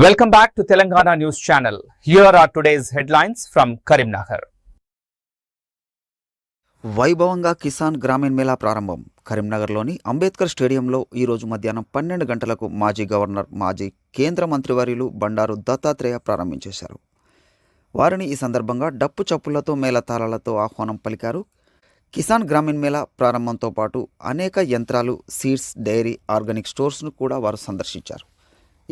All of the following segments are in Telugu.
Welcome back to Telangana News Channel. Here are today's headlines from Karimnagar. వైభవంగా కిసాన్ గ్రామీణ మేళా ప్రారంభం. కరీంనగర్లోని అంబేద్కర్ స్టేడియంలో ఈరోజు మధ్యాహ్నం 12 గంటలకు మాజీ గవర్నర్, మాజీ కేంద్ర మంత్రివర్యులు బండారు దత్తాత్రేయ ప్రారంభించేశారు. వారిని ఈ సందర్భంగా డప్పు చప్పులతో మేళతాళాలతో ఆహ్వానం పలికారు. కిసాన్ గ్రామీణ మేళా ప్రారంభంతో పాటు అనేక యంత్రాలు, సీడ్స్, డైరీ, ఆర్గానిక్ స్టోర్స్ను కూడా వారు సందర్శించారు.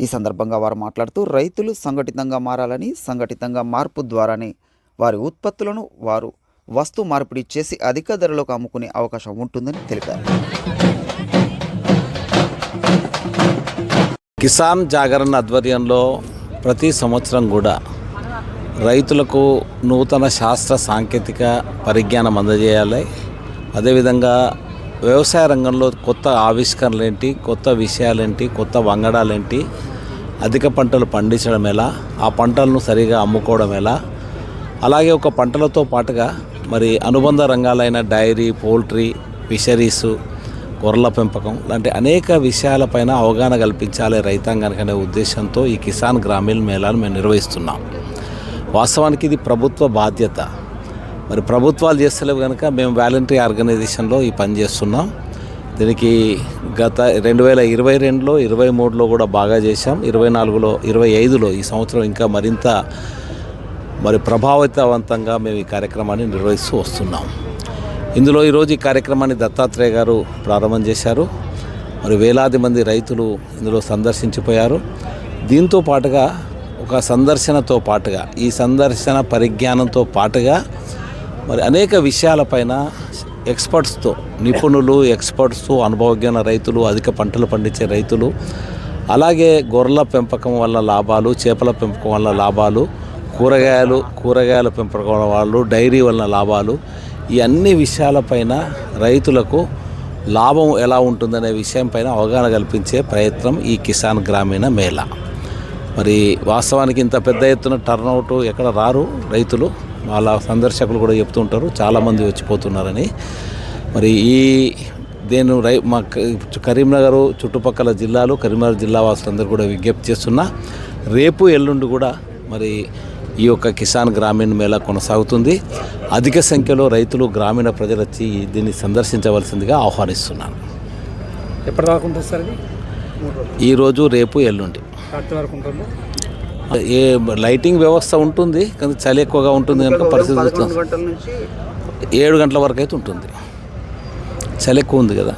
ఈ సందర్భంగా వారు మాట్లాడుతూ రైతులు సంఘటితంగా మారాలని, సంఘటితంగా మార్పు ద్వారానే వారి ఉత్పత్తులను వారు వస్తు మార్పిడి చేసి అధిక ధరలకు అమ్ముకునే అవకాశం ఉంటుందని తెలిపారు. కిసాన్ జాగరణ ఆధ్వర్యంలో ప్రతి సంవత్సరం కూడా రైతులకు నూతన శాస్త్ర సాంకేతిక పరిజ్ఞానం అందజేయాలి. అదేవిధంగా వ్యవసాయ రంగంలో కొత్త ఆవిష్కరణలేంటి, కొత్త విషయాలేంటి, కొత్త వంగడాలేంటి, అధిక పంటలు పండించడం ఎలా, ఆ పంటలను సరిగా అమ్ముకోవడం ఎలా, అలాగే ఒక పంటలతో పాటుగా మరి అనుబంధ రంగాలైన డైరీ, పౌల్ట్రీ, ఫిషరీసు, గొర్రెల పెంపకం లాంటి అనేక విషయాలపైన అవగాహన కల్పించాలి రైతాంగానికి అనే ఉద్దేశంతో ఈ కిసాన్ గ్రామీణ మేళాను మేము నిర్వహిస్తున్నాం. వాస్తవానికి ఇది ప్రభుత్వ బాధ్యత. మరి ప్రభుత్వాలు చేస్తలేవు కనుక మేము వాలంటరీ ఆర్గనైజేషన్లో ఈ పని చేస్తున్నాం. దీనికి గత 2022లో 23లో కూడా బాగా చేశాం. 24లో 25లో ఈ సంవత్సరం ఇంకా మరింత ప్రభావితవంతంగా మేము ఈ కార్యక్రమాన్ని నిర్వహిస్తూ వస్తున్నాం. ఇందులో ఈరోజు ఈ కార్యక్రమాన్ని దత్తాత్రేయ గారు ప్రారంభం చేశారు. మరి వేలాది మంది రైతులు ఇందులో సందర్శించిపోయారు. దీంతో పాటుగా ఒక సందర్శనతో పాటుగా ఈ సందర్శన పరిజ్ఞానంతో పాటుగా మరి అనేక విషయాలపైన ఎక్స్పర్ట్స్తో, నిపుణులు, ఎక్స్పర్ట్స్తో, అనుభవజ్ఞ రైతులు, అధిక పంటలు పండించే రైతులు, అలాగే గొర్రెల పెంపకం వల్ల లాభాలు, చేపల పెంపకం వల్ల లాభాలు, కూరగాయల పెంపకం వాళ్ళు, డైరీ వలన లాభాలు, ఈ అన్ని విషయాలపైన రైతులకు లాభం ఎలా ఉంటుందనే విషయంపైన అవగాహన కల్పించే ప్రయత్నం ఈ కిసాన్ గ్రామీణ మేళా. మరి వాస్తవానికి ఇంత పెద్ద ఎత్తున టర్నౌట్ ఎక్కడ రారు రైతులు, వాళ్ళ సందర్శకులు కూడా చెప్తుంటారు చాలామంది వచ్చిపోతున్నారని. మరి నేను మా కరీంనగర్ చుట్టుపక్కల జిల్లాలు, కరీంనగర్ జిల్లా వాసులందరూ కూడా విజ్ఞప్తి చేస్తున్నా, రేపు ఎల్లుండి కూడా మరి ఈ యొక్క కిసాన్ గ్రామీణ మేళా కొనసాగుతుంది. అధిక సంఖ్యలో రైతులు, గ్రామీణ ప్రజలు వచ్చి దీన్ని సందర్శించవలసిందిగా ఆహ్వానిస్తున్నాను. ఎప్పటిదాకా ఉంటుంది సార్? ఈరోజు, రేపు, ఎల్లుండి. ఏ లైటింగ్ వ్యవస్థ ఉంటుంది, కానీ చలి ఎక్కువగా ఉంటుంది కనుక పరిస్థితి 7 గంటల వరకు అయితే ఉంటుంది. చలి ఎక్కువ ఉంది కదా.